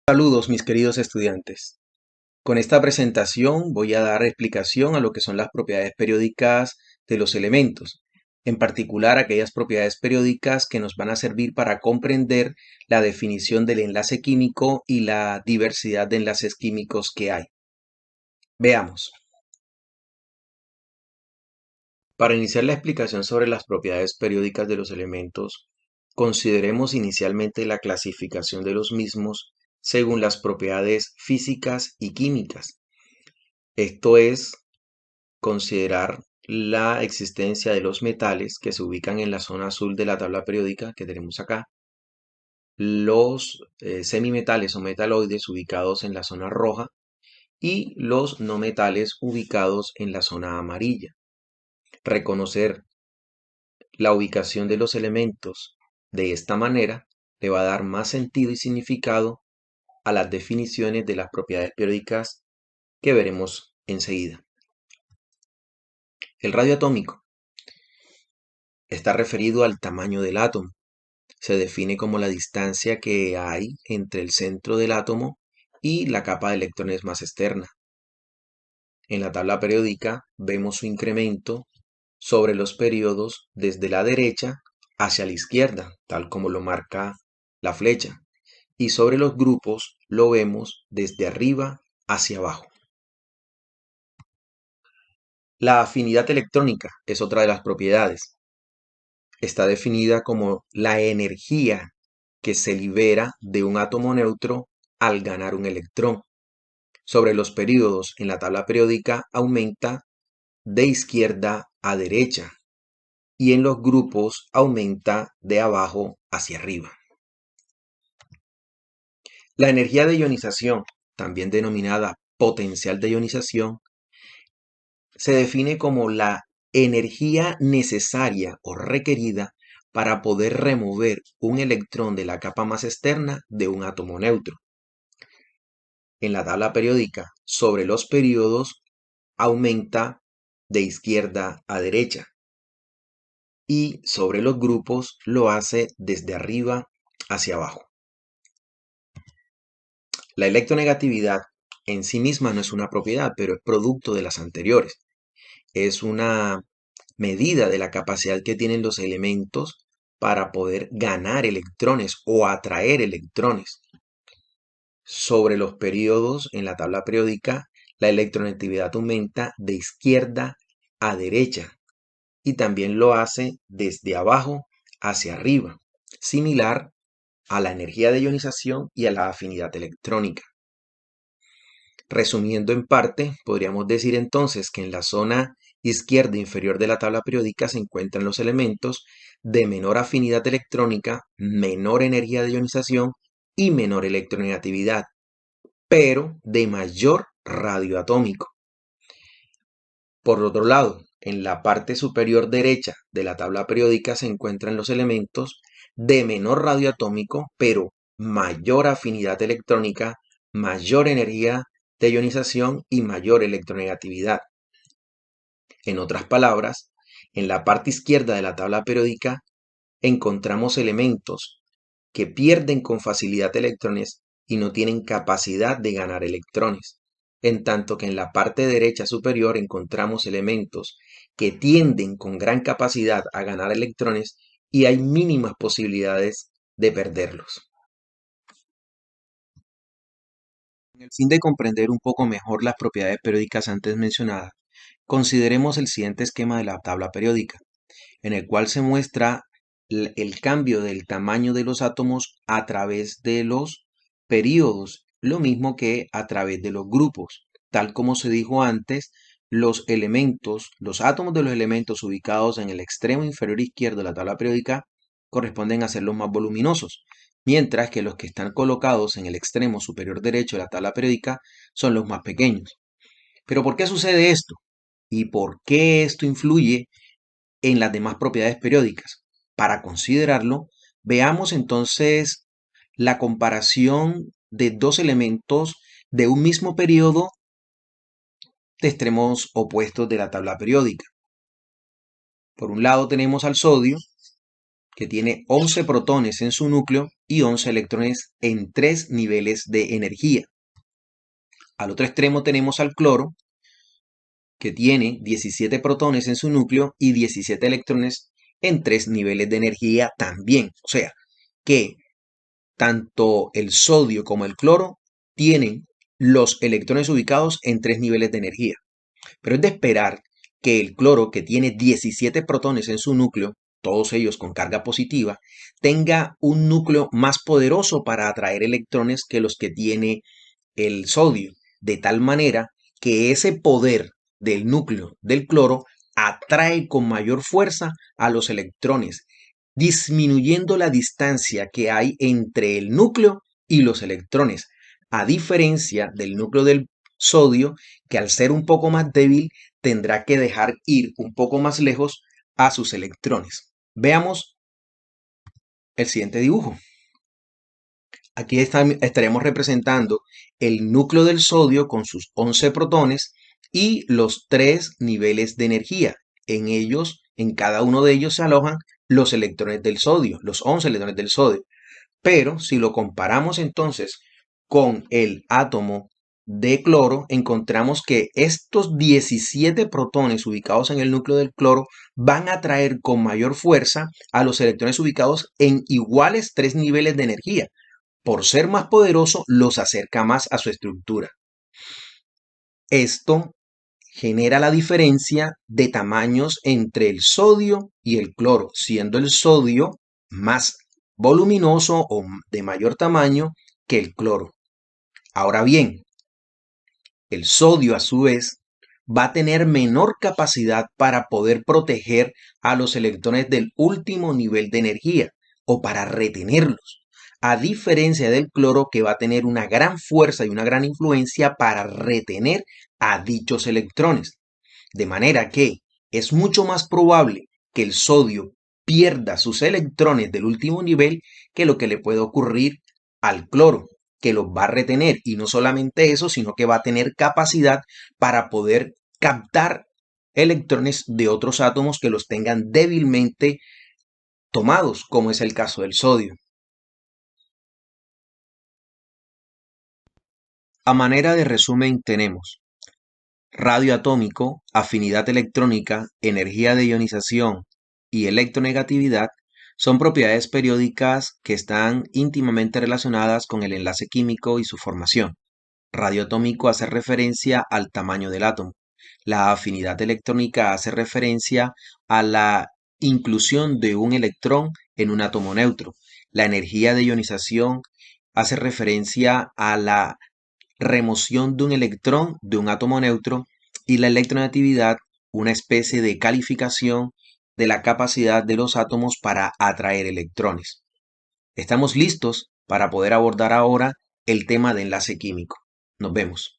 Saludos mis queridos estudiantes. Con esta presentación voy a dar explicación a lo que son las propiedades periódicas de los elementos, en particular aquellas propiedades periódicas que nos van a servir para comprender la definición del enlace químico y la diversidad de enlaces químicos que hay. Veamos. Para iniciar la explicación sobre las propiedades periódicas de los elementos, consideremos inicialmente la clasificación de los mismos según las propiedades físicas y químicas. Esto es, considerar la existencia de los metales que se ubican en la zona azul de la tabla periódica que tenemos acá, los semimetales o metaloides ubicados en la zona roja y los no metales ubicados en la zona amarilla. Reconocer la ubicación de los elementos de esta manera le va a dar más sentido y significado a las definiciones de las propiedades periódicas que veremos enseguida. El radio atómico está referido al tamaño del átomo. Se define como la distancia que hay entre el centro del átomo y la capa de electrones más externa. En la tabla periódica vemos su incremento sobre los periodos desde la derecha hacia la izquierda, tal como lo marca la flecha, y sobre los grupos lo vemos desde arriba hacia abajo. La afinidad electrónica es otra de las propiedades. Está definida como la energía que se libera de un átomo neutro al ganar un electrón. Sobre los períodos en la tabla periódica aumenta de izquierda a derecha y en los grupos aumenta de abajo hacia arriba. La energía de ionización, también denominada potencial de ionización, se define como la energía necesaria o requerida para poder remover un electrón de la capa más externa de un átomo neutro. En la tabla periódica sobre los períodos aumenta de izquierda a derecha y sobre los grupos lo hace desde arriba hacia abajo. La electronegatividad en sí misma no es una propiedad, pero es producto de las anteriores. Es una medida de la capacidad que tienen los elementos para poder ganar electrones o atraer electrones. Sobre los períodos en la tabla periódica, la electronegatividad aumenta de izquierda a derecha y también lo hace desde abajo hacia arriba, similar a la energía de ionización y a la afinidad electrónica. Resumiendo en parte, podríamos decir entonces que en la zona izquierda inferior de la tabla periódica se encuentran los elementos de menor afinidad electrónica, menor energía de ionización y menor electronegatividad, pero de mayor radio atómico. Por otro lado, en la parte superior derecha de la tabla periódica se encuentran los elementos de menor radio atómico, pero mayor afinidad electrónica, mayor energía de ionización y mayor electronegatividad. En otras palabras, en la parte izquierda de la tabla periódica encontramos elementos que pierden con facilidad electrones y no tienen capacidad de ganar electrones, en tanto que en la parte derecha superior encontramos elementos que tienden con gran capacidad a ganar electrones y hay mínimas posibilidades de perderlos. Con el fin de comprender un poco mejor las propiedades periódicas antes mencionadas, consideremos el siguiente esquema de la tabla periódica, en el cual se muestra el cambio del tamaño de los átomos a través de los períodos, lo mismo que a través de los grupos. Tal como se dijo antes, los átomos de los elementos ubicados en el extremo inferior izquierdo de la tabla periódica corresponden a ser los más voluminosos, mientras que los que están colocados en el extremo superior derecho de la tabla periódica son los más pequeños. Pero ¿por qué sucede esto? ¿Y por qué esto influye en las demás propiedades periódicas? Para considerarlo, veamos entonces la comparación de dos elementos de un mismo periodo de extremos opuestos de la tabla periódica. Por un lado tenemos al sodio que tiene 11 protones en su núcleo y 11 electrones en 3 niveles de energía. Al otro extremo tenemos al cloro, que tiene 17 protones en su núcleo y 17 electrones en 3 niveles de energía también. O sea, que tanto el sodio como el cloro tienen los electrones ubicados en 3 niveles de energía. Pero es de esperar que el cloro, que tiene 17 protones en su núcleo, todos ellos con carga positiva, tenga un núcleo más poderoso para atraer electrones que los que tiene el sodio, de tal manera que ese poder del núcleo del cloro atrae con mayor fuerza a los electrones, disminuyendo la distancia que hay entre el núcleo y los electrones, a diferencia del núcleo del sodio, que al ser un poco más débil tendrá que dejar ir un poco más lejos a sus electrones. Veamos el siguiente dibujo. Aquí estaremos representando el núcleo del sodio con sus 11 protones y los 3 niveles de energía. En cada uno de ellos se alojan los electrones del sodio, los 11 electrones del sodio. Pero si lo comparamos entonces con el átomo de cloro, encontramos que estos 17 protones ubicados en el núcleo del cloro van a atraer con mayor fuerza a los electrones ubicados en iguales 3 niveles de energía. Por ser más poderoso, los acerca más a su estructura. Esto genera la diferencia de tamaños entre el sodio y el cloro, siendo el sodio más voluminoso o de mayor tamaño que el cloro. Ahora bien, el sodio a su vez va a tener menor capacidad para poder proteger a los electrones del último nivel de energía o para retenerlos, a diferencia del cloro, que va a tener una gran fuerza y una gran influencia para retener a dichos electrones. De manera que es mucho más probable que el sodio pierda sus electrones del último nivel que lo que le puede ocurrir al cloro, que los va a retener. Y no solamente eso, sino que va a tener capacidad para poder captar electrones de otros átomos que los tengan débilmente tomados, como es el caso del sodio. A manera de resumen tenemos radio atómico, afinidad electrónica, energía de ionización y electronegatividad son propiedades periódicas que están íntimamente relacionadas con el enlace químico y su formación. Radio atómico hace referencia al tamaño del átomo. La afinidad electrónica hace referencia a la inclusión de un electrón en un átomo neutro. La energía de ionización hace referencia a la remoción de un electrón de un átomo neutro, y la electronegatividad, una especie de calificación de la capacidad de los átomos para atraer electrones. Estamos listos para poder abordar ahora el tema de enlace químico. Nos vemos.